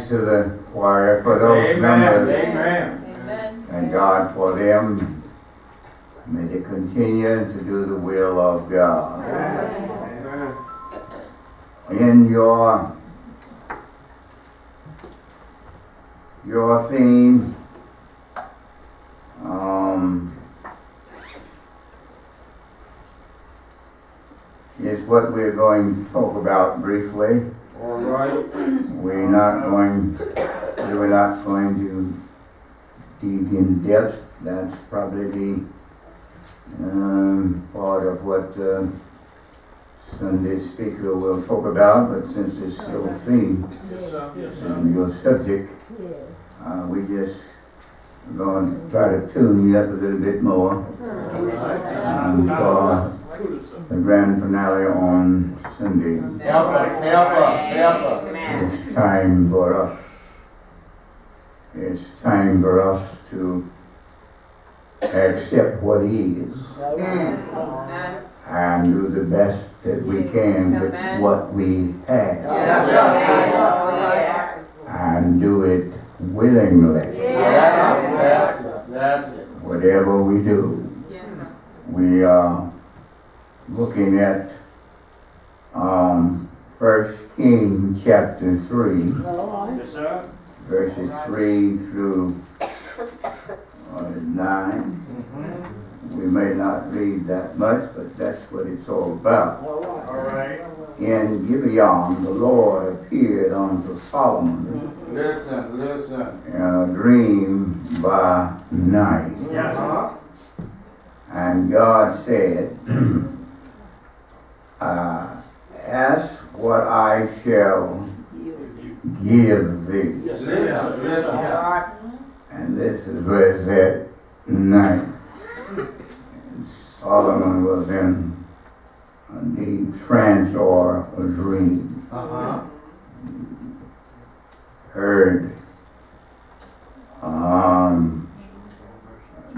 thanks to the choir for those numbers. Amen. And God for them. May they continue to do the will of God. Amen. In your theme, is what we're going to talk about briefly. All right. We're not going to dig in depth. That's probably the part of what Sunday speaker will talk about, but since it's your theme and your subject, we just going to try to tune you up a little bit more for the grand finale on Sunday. Help us. It's time for us. It's time for us to accept what is and do the best that we can with what we have and do it willingly. That's it. Whatever we do, we are looking at 1 Kings chapter 3, verses 3 through 9. We may not read that much, but that's what it's all about. In Gibeon, the Lord appeared unto Solomon Listen. in a dream by night. And God said, ask what I shall give thee. Listen. And this is where it's at night. Solomon was in a deep trance or a dream. Heard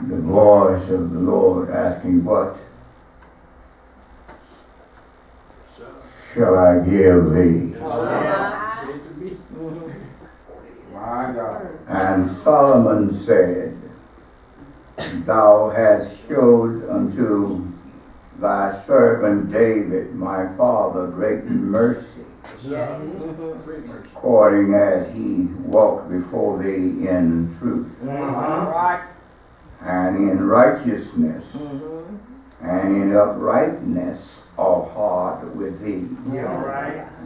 the voice of the Lord asking, what shall I give thee? My God. And Solomon said, thou hast showed unto thy servant David, my father, great mercy, according as he walked before thee in truth, and in righteousness, and in uprightness of heart with thee.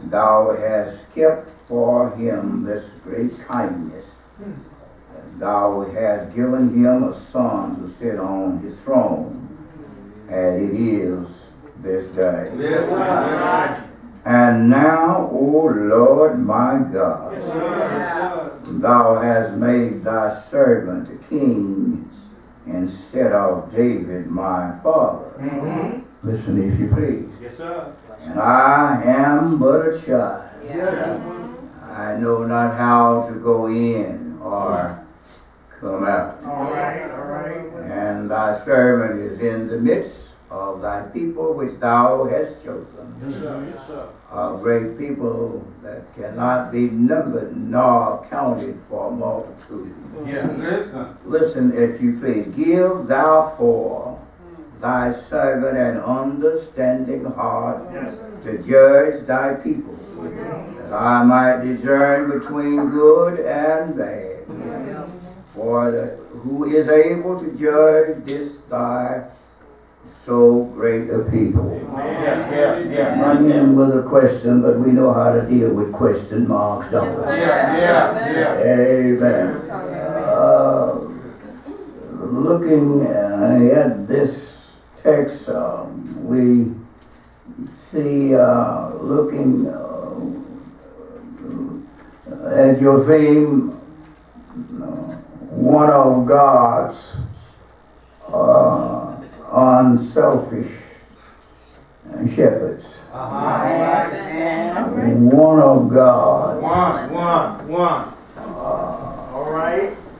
Thou hast kept for him this great kindness. Thou hast given him a son to sit on his throne, as it is this day. And now, O Lord my God, thou hast made thy servant a king instead of David my father. Listen, if you please. And I am but a child. I know not how to go in or come out. And thy servant is in the midst of thy people which thou hast chosen. A great people that cannot be numbered nor counted for multitude. Listen, if you please. Give thou for thy servant an understanding heart to judge thy people, that I might discern between good and bad. For who is able to judge this thy so great a people? Run in with a question, but we know how to deal with question marks, don't we? Amen. Looking at this text, we see looking at your theme, one of God's unselfish shepherds. One of God's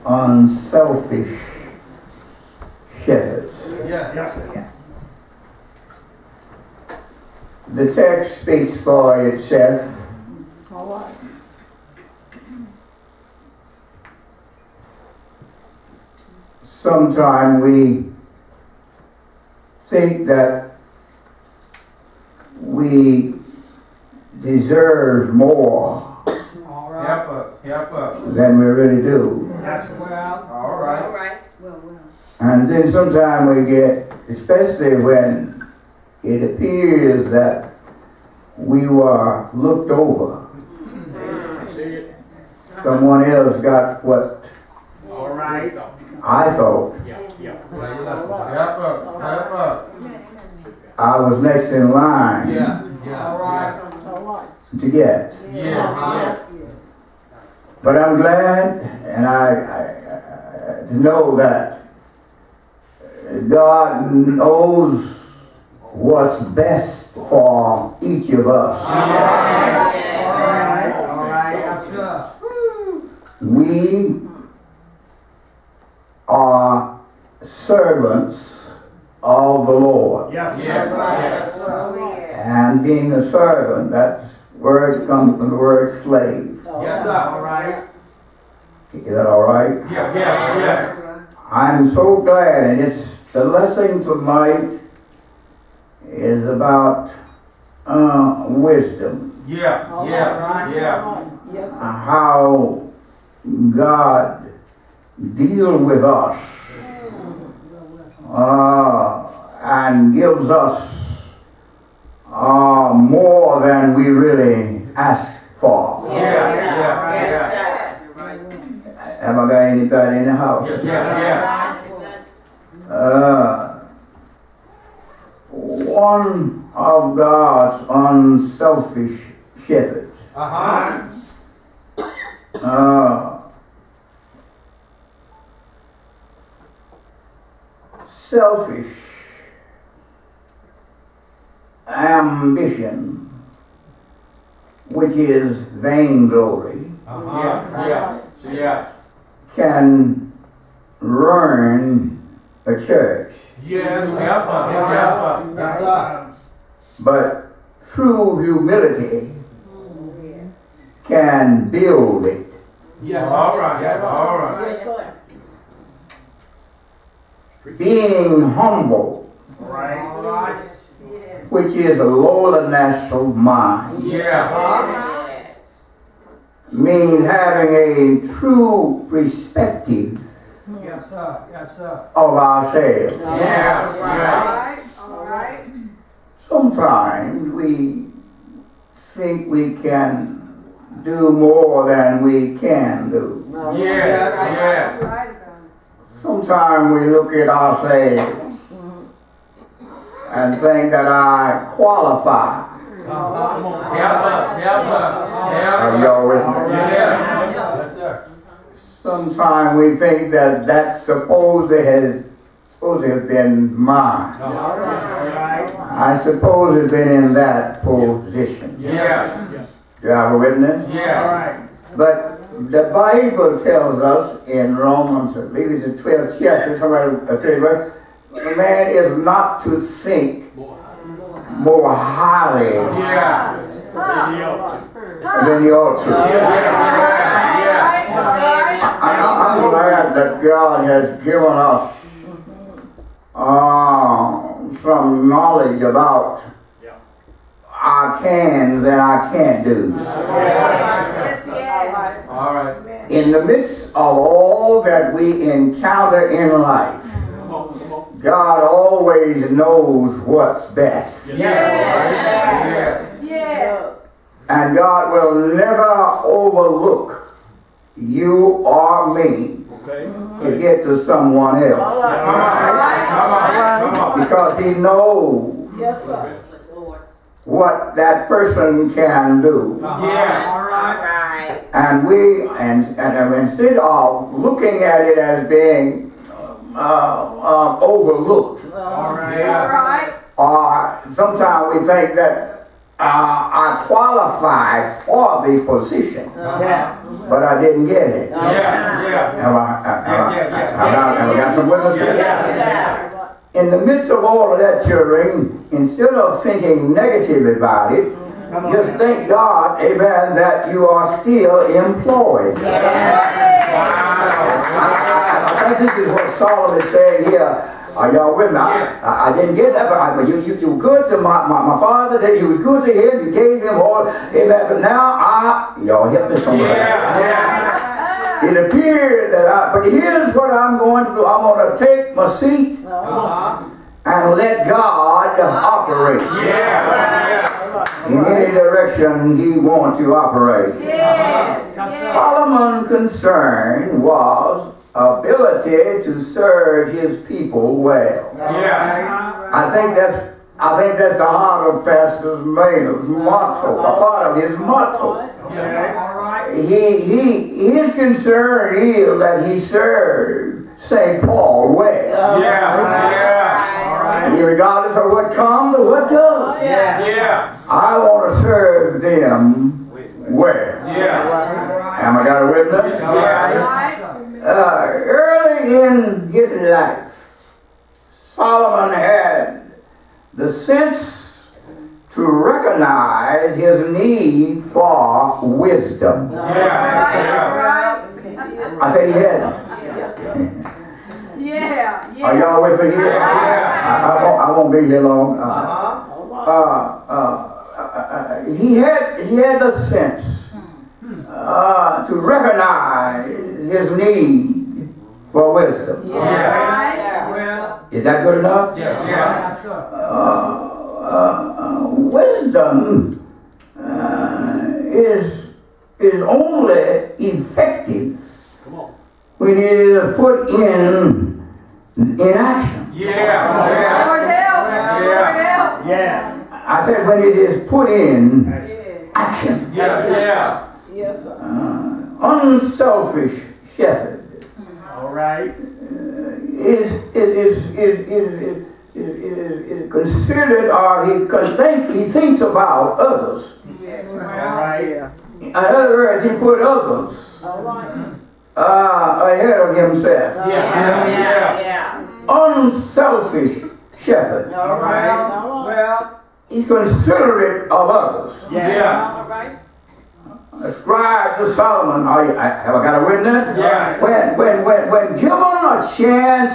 unselfish shepherds. The text speaks for itself. sometimes we think that we deserve more All right. Help us. than we really do. That's well. All right. And then sometimes we get, especially when it appears that we were looked over. Someone else got what All right. I thought Help us. I was next in line All right. to get. Yeah. But I'm glad and I to know that God knows what's best for each of us. All right. Yes, sir. We are servants of the Lord. Yes, Yes. And being a servant, that word comes from the word slave. Yes, sir. All right. Is that all right? Yeah. I'm so glad, and it's the lesson tonight is about wisdom. Yeah. How God deals with us and gives us more than we really ask for. Have I got anybody in the house? One of God's unselfish shepherds. Selfish ambition, which is vainglory, can ruin a church. Yes, help us. Yes, sir. But true humility can build it. Yes, sir. All right. Yes, sir. All right. Being humble, All right. which is a lowliness of mind, means having a true perspective Yes, sir. Yes, sir. of ourselves. Sometimes we think we can do more than we can do. Yes. Sometimes we look at ourselves and think that I qualify. Help us. Are y'all with me? Yes, sir. Sometimes we think that that's supposed to have been mine. All right. I suppose it's been in that position. Do you have a witness? All right. But the Bible tells us in Romans, I believe it's the 12th chapter, somewhere, a man is not to think more highly than he ought to. I'm glad that God has given us some knowledge about our cans and our can't do. All right. In the midst of all that we encounter in life, God always knows what's best. And God will never overlook you or me to get to someone else. Come on. Because He knows what that person can do. All right. And instead of looking at it as being overlooked, All right. or sometimes we think that I qualified for the position, but I didn't get it. Have I got some witnesses? In the midst of all of that, children, instead of thinking negative about it, just thank God, amen, that you are still employed. I this is what Solomon is saying here. Are y'all with me? I didn't get that, but you were good to my father. That you was good to him. You gave him all. Amen. But now y'all help me somewhere. It appeared that but here's what I'm going to do. I'm going to take my seat and let God operate. In any direction he wants to operate. Solomon's concern was ability to serve his people well. I think that's the heart of Pastor Maynard's motto, a part of his motto. His concern is that he served St. Paul well. Regardless of what comes or what goes. I want to serve them well. Am I got a witness? Early in his life, Solomon had the sense to recognize his need for wisdom. I said he had. Are y'all with me here? I won't be here long. He had the sense to recognize his need for wisdom. Is that good enough? Wisdom is only effective when it is put in action. Lord help. Lord help. I said when it is put in action. Unselfish shepherd. All right. Is considered, or he thinks about others. All right. In other words, he put others ahead of himself. Unselfish shepherd. All right. Well, He's considerate of others. all right. Ascribed to Solomon. Have I got a witness? When given a chance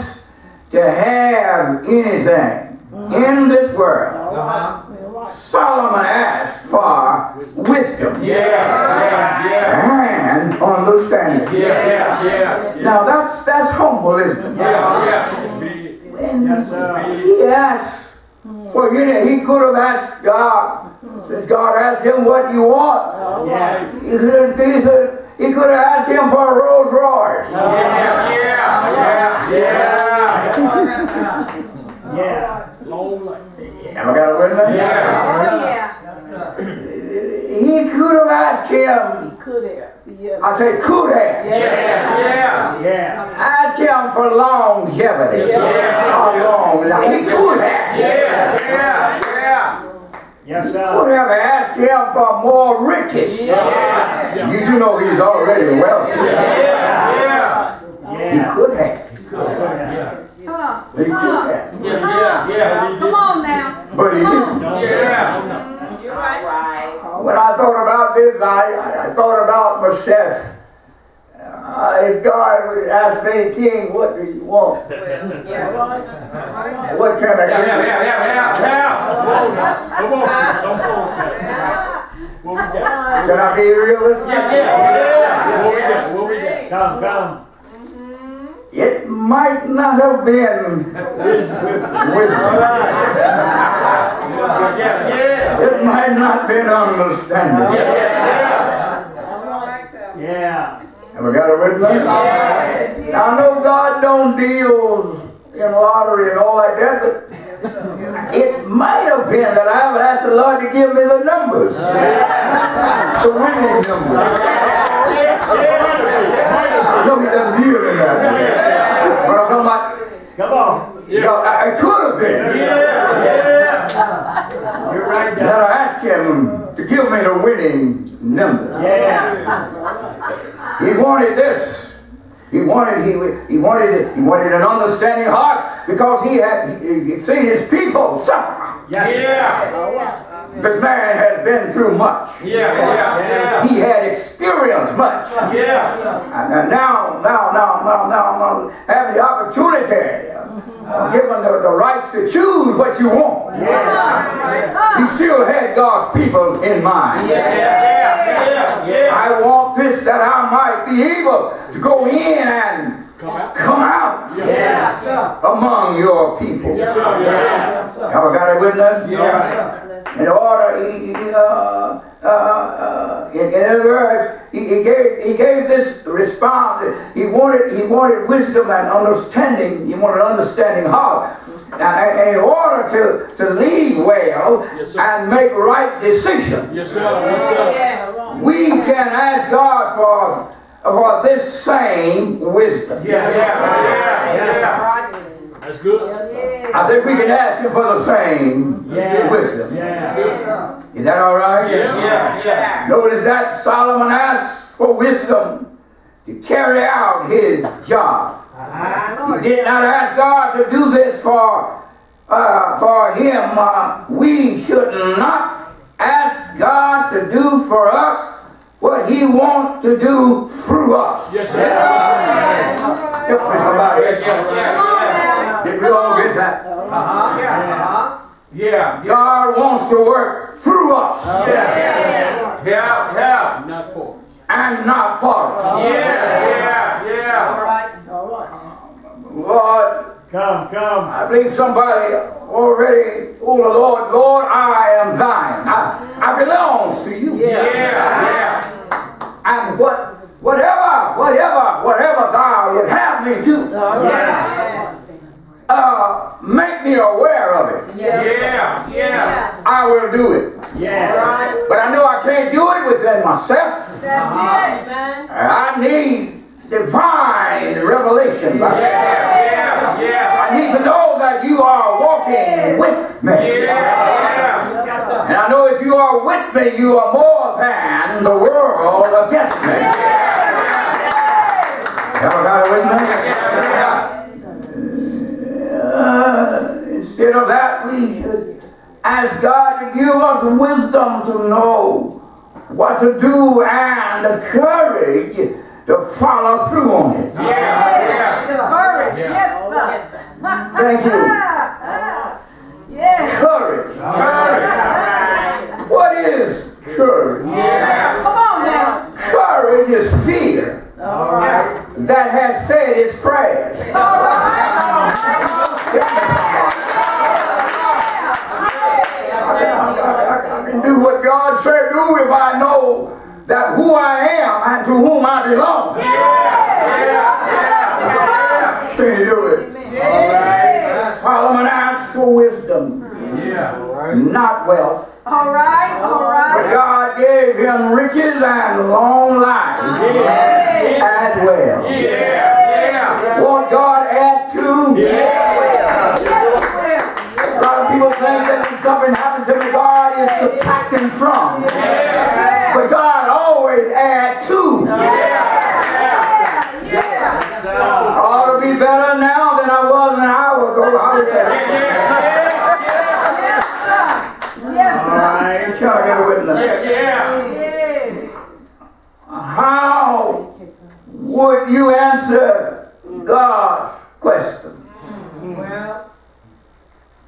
to have anything in this world, Solomon asked for wisdom and understanding. Now that's humble, isn't it? And he asked. Well, he could have asked God. Since God asked him, "What do you want?" He could have asked him for a Rolls Royce. Have I got a witness? He could have asked him. I said could have. Ask him for longevity. How long? He could have. Yes, sir. Could have asked him for more riches. You do know he's already wealthy. He could have. He could have. Come on now. But he didn't. You're right. When I thought about this, I thought about myself. If God would ask me, "King, what do you want? What can I give you?" Can I be realistic? Come. It might not have been wisdom. It might not have been understanding. Have I got a witness? Now, I know God don't deal in lottery and all like that, but it might have been that I would ask the Lord to give me the numbers. The winning numbers. I know he doesn't deal in that. But I'm talking about, Come on. you know, it could have been. You're right, That I asked him to give me the winning number. He wanted this. He wanted an understanding heart because he seen his people suffer. This man has been through much. Yeah. He had experienced much. And now, have the opportunity, given the rights to choose what you want. He still had God's people in mind. I want this that I might be able to go in and come out among your people. Y'all got a witness? In order, in other words, he gave this response. He wanted wisdom and understanding. He wanted understanding how. And in order to lead well and make right decisions, we can ask God for this same wisdom. That's good. I said we can ask him for the same wisdom. Is that all right? Notice that Solomon asked for wisdom to carry out his job. He did not ask God to do this for him. We should not ask God to do for us what he wants to do through us. Help me somebody. Did we all get that? God wants to work through us. Not for. And not for us. Lord, Come. I believe somebody already, oh Lord, I am thine. I belongs to you. And whatever thou would have me do, make me aware of it. I will do it. But I know I can't do it within myself. I need divine revelation. I need to know that you are walking with me. And I know if you are with me, you are more than the world against me. Y'all got it with me? Instead of that, we should ask God to give us wisdom to know what to do and the courage to follow through on it. Courage. Yes, sir. Thank you. Courage. What is courage? Come on now. Courage is fear that has said its prayers. I can do what God said do if I know that who I am and to whom I belong. Can you do it? Solomon asked for wisdom, not wealth. All right. But God gave him riches and long lives as well. Won't God add to? A lot of people think that when something happened to me, God is subtracting from. But God always adds to. I ought to be better now than I was an hour ago. How is that? Can I get a witness? How would you answer God's question?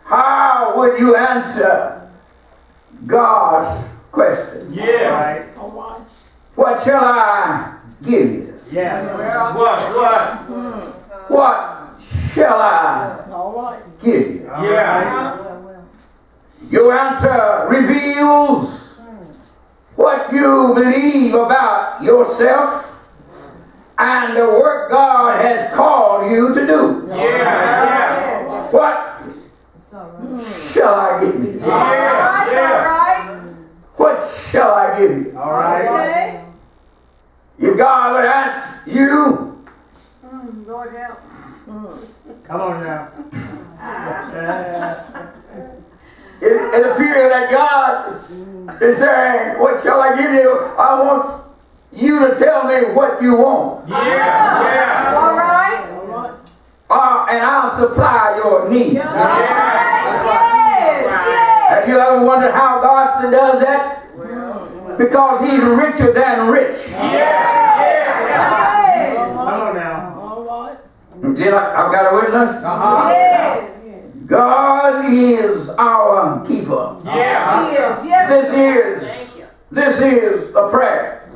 How would you answer God's question? What shall I give you? What shall I give you? Your answer reveals what you believe about yourself and the work God has called you to do. What shall I give you? What shall I give you? If God would ask you, Lord help. Come on now. it appears that God is saying, what shall I give you? I want you to tell me what you want. All right. And I'll supply your needs. Yes. Have you ever wondered how God Pastor does that? Because he's richer than rich. Come on now. I've got a witness. God is our keeper. This is a prayer.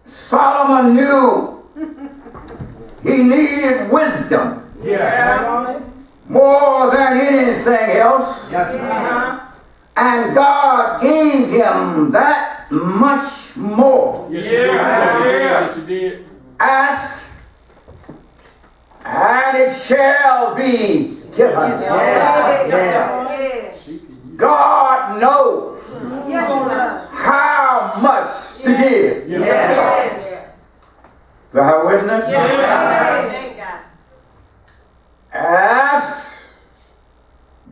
Solomon knew he needed wisdom more than anything else. And God gave him that much more. Yes, you did. Ask, and it shall be given. God knows how much to give. Do I have a witness? Ask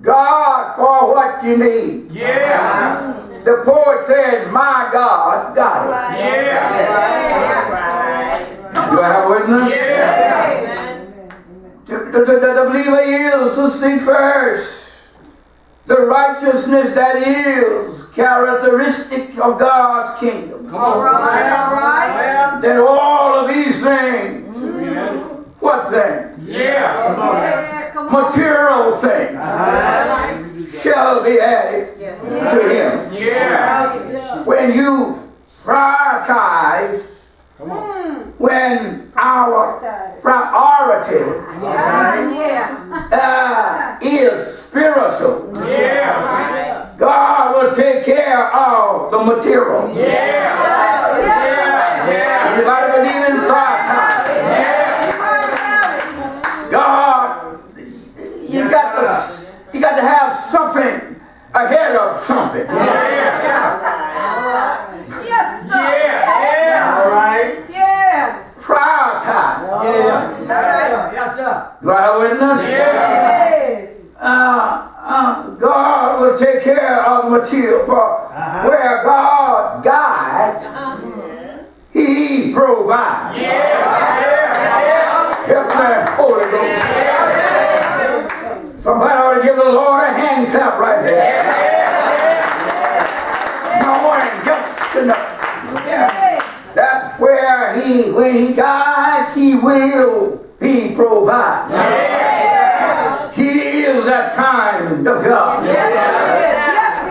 God for what you need. The poet says, my God got it. Do I have a witness? The believer is to seek first the righteousness that is characteristic of God's kingdom. All right. Then all of these things, what things? Come on. Material things shall be added to him. When you prioritize, when our priority is spiritual, God will take care of the material. Anybody believe in prioritize? God, you got to have something ahead of something. Yes, sir. All right. Yes. Prioritize. Yes, sir. Do I have a witness? Yes. God will take care of the material, for where God guides, he provides. Help me, Holy Ghost. Somebody ought to give the Lord a hand clap right there. Knowing just enough. That's where when he guides, he will provide. He is that kind of God.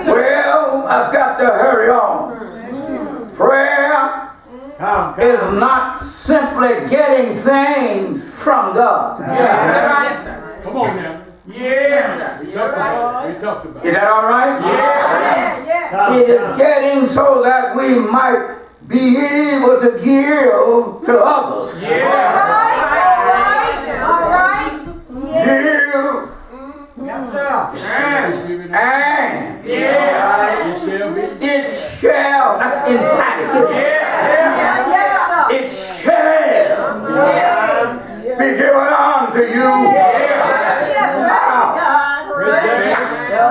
Well, I've got to hurry on. Prayer is not simply getting things from God. Come on now. We talked about it. Is that all right? It is getting so that we might be able to give to others. All right. Give Yes, sir. and it shall, that's emphatic. It shall be given unto you.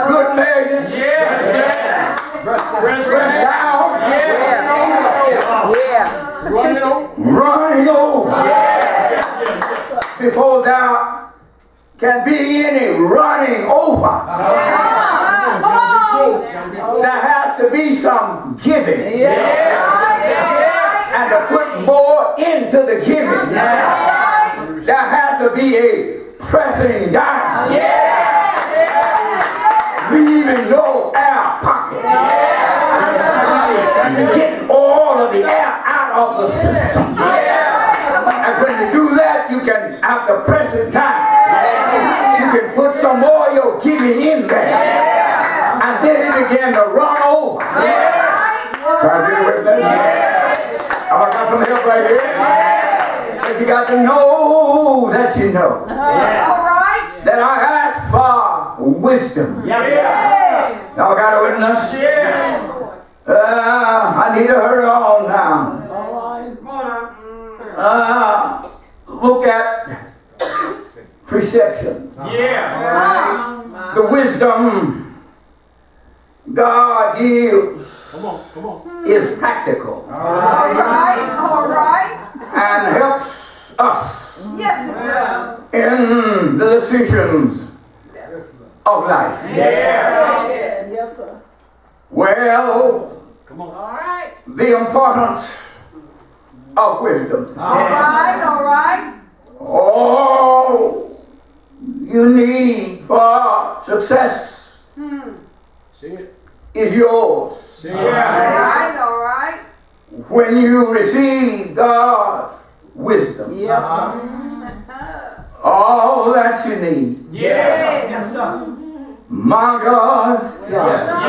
Good measure. Press down. Running over. Before thou can be any running over, there has to be some giving. And to put more into the giving, there has to be a pressing down. Leaving no air pockets. Getting all of the air out of the system. And when you do that, you can, after pressing down, you can put some more of your giving in there. And then it begin to run over. Try to get away with that? I got some help right here. But you got to know that you know. That I ask for wisdom. Y'all got a witness? I need to hurry on now. Look at perception. The wisdom God gives is practical. All right. And helps us Yes, it does. in the decisions of life. the importance of wisdom. All right, all right. All you need for success See it? is yours. See it? All right, all right. When you receive God's wisdom. Yes. All that you need. Yeah. Yes, sir. My God's God.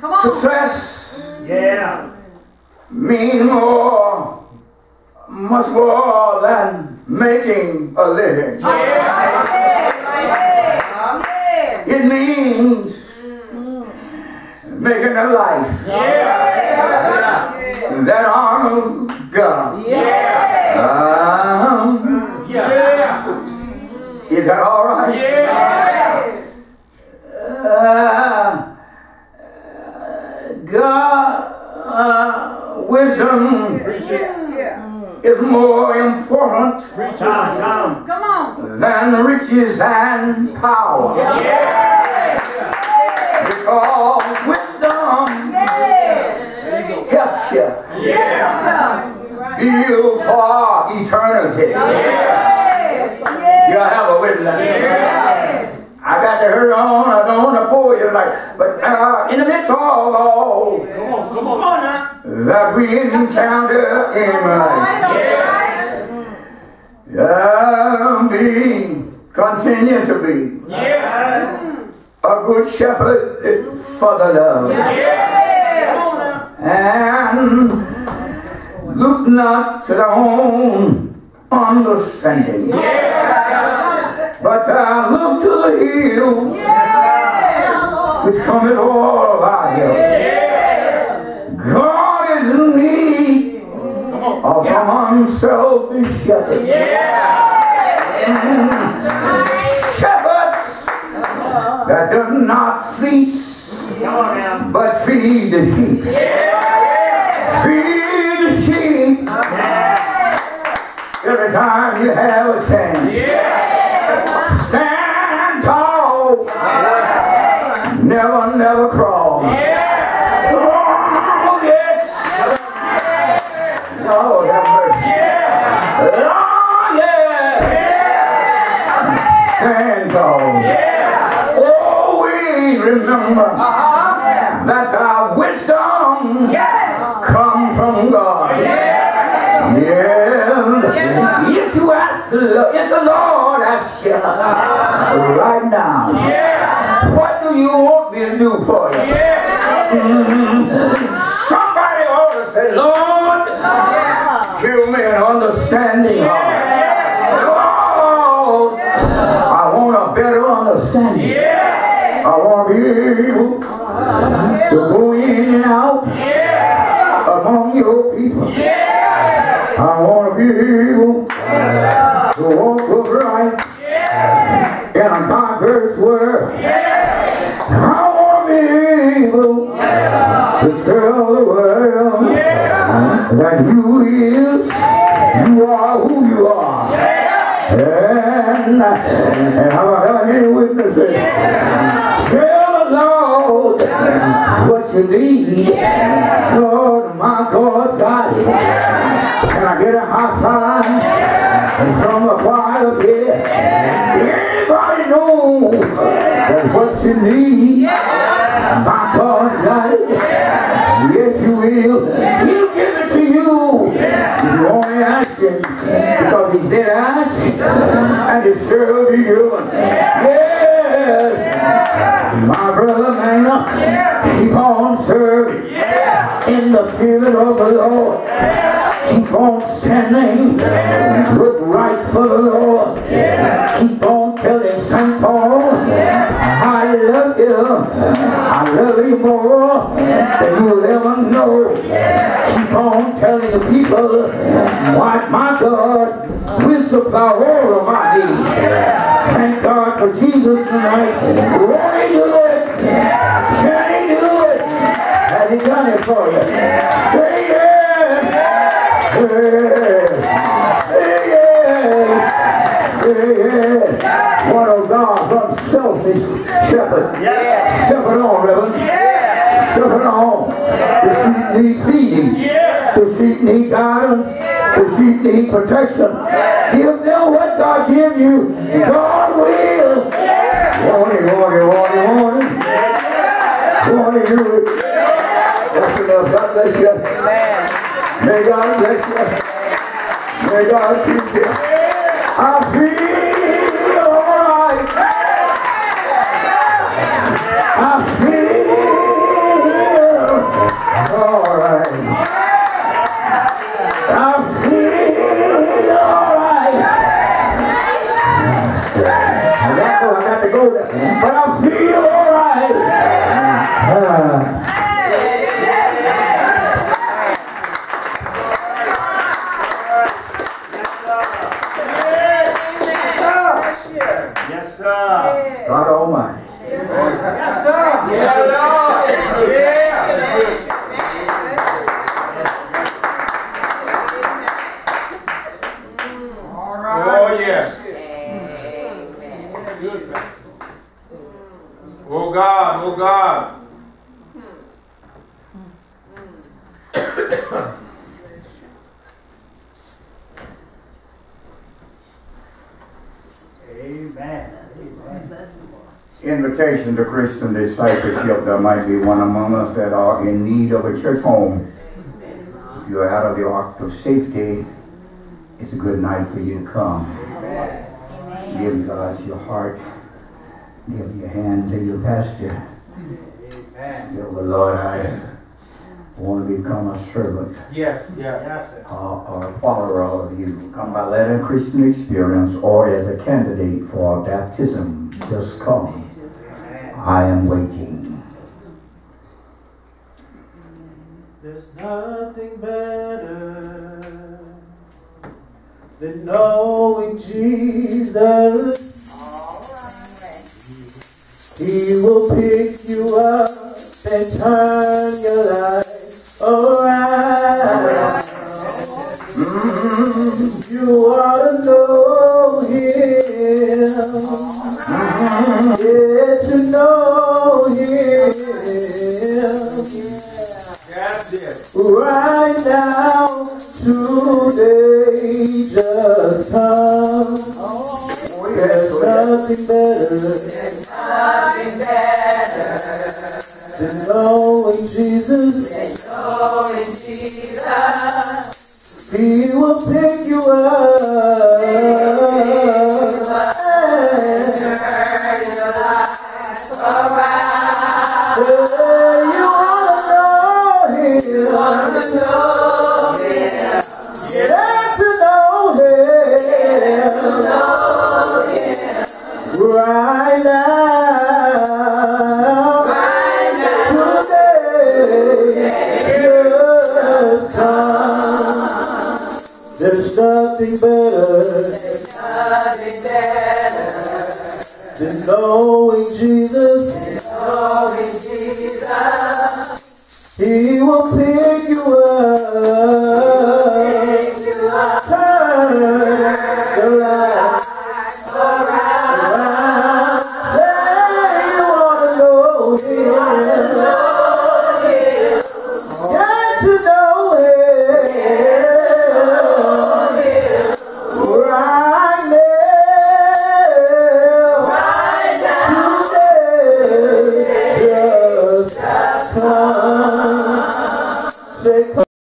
Come on. Success Yeah. means much more than making a living. Yes. Yes. It means making a life that honors God. Yes. Is that all right? Yes. God, wisdom Preach it. is more important Preach it. Come. Come on. than riches and power. Yes. Because wisdom Yes. helps you Yes. build for eternity. Yes. You have a witness. Yes. I got to hurry on. I don't want to bore you, but in the midst of all Come on, come on. that we encounter in life, continue to be a good shepherd for the love. And look not to thy own understanding, but look to the hills which cometh all of our help. God is in need of some unselfish shepherds. Shepherds that do not fleece but feed the sheep. Feed the sheep. Every time you have a chance. Stand tall. Never crawl. Oh, yes. Lord have mercy. Oh, yeah. Stand tall. Always remember that our wisdom comes from God. If you ask the Lord, if the Lord asks you right now, what do you want me to do for you? Somebody ought to say, Lord, give me an understanding heart. Lord, I want a better understanding. I want to be able to go in and out among your people. I want to be able to walk upright in a diverse world. I want to be able to tell the world that you are who you are. And how about any witnesses? Tell the Lord what you need. Lord, my God got it. Can I get a high five from the choir here? Anybody know that what you need? My God got it. Yes, you will. He'll give it to you. You only ask him, because he said ask, and it shall be given. Yes, my brother man, keep on serving in the fear of the Lord. Keep on standing, look right for the Lord. Keep on telling St.Paul, I love you. I love you more than you'll ever know. Keep on telling the people, what my God will supply all of my needs. Thank God for Jesus tonight. Won't he do it? Can he do it? Has he done it for you? Say yes. One of God's unselfish shepherds. Shepherd on, Reverend. Shepherd on. need feeding. The sheep need guidance. The sheep need protection. Give them what God give you. God will. Warning. Warning you. That's enough. God bless you. May God bless you. May God keep you. I feel alright. I feel alright. I feel alright. I got to go there. But I feel alright. Yes, sir. God Almighty. Yes, sir. Yeah, Lord. Yeah. All right. Oh, yes. Oh, God. Oh, God. Amen. Invitation to Christian discipleship. There might be one among us that are in need of a church home. If you're out of the ark of safety, it's a good night for you to come. Give God your heart. Give your hand to your pastor. Tell the Lord, I want to become a servant. Yes, yes. Yes, sir. Or a follower of you. Come by letter Christian experience or as a candidate for baptism. Just come. I am waiting. There's nothing better than knowing Jesus. He will pick you up and turn your life around. You ought to know Him. Get to know Him. That's it. Right now, today, just come. There's nothing better than knowing Jesus. He will pick you up. You want to know Him. Get to know Him. Right now. Today. Just come. There's nothing better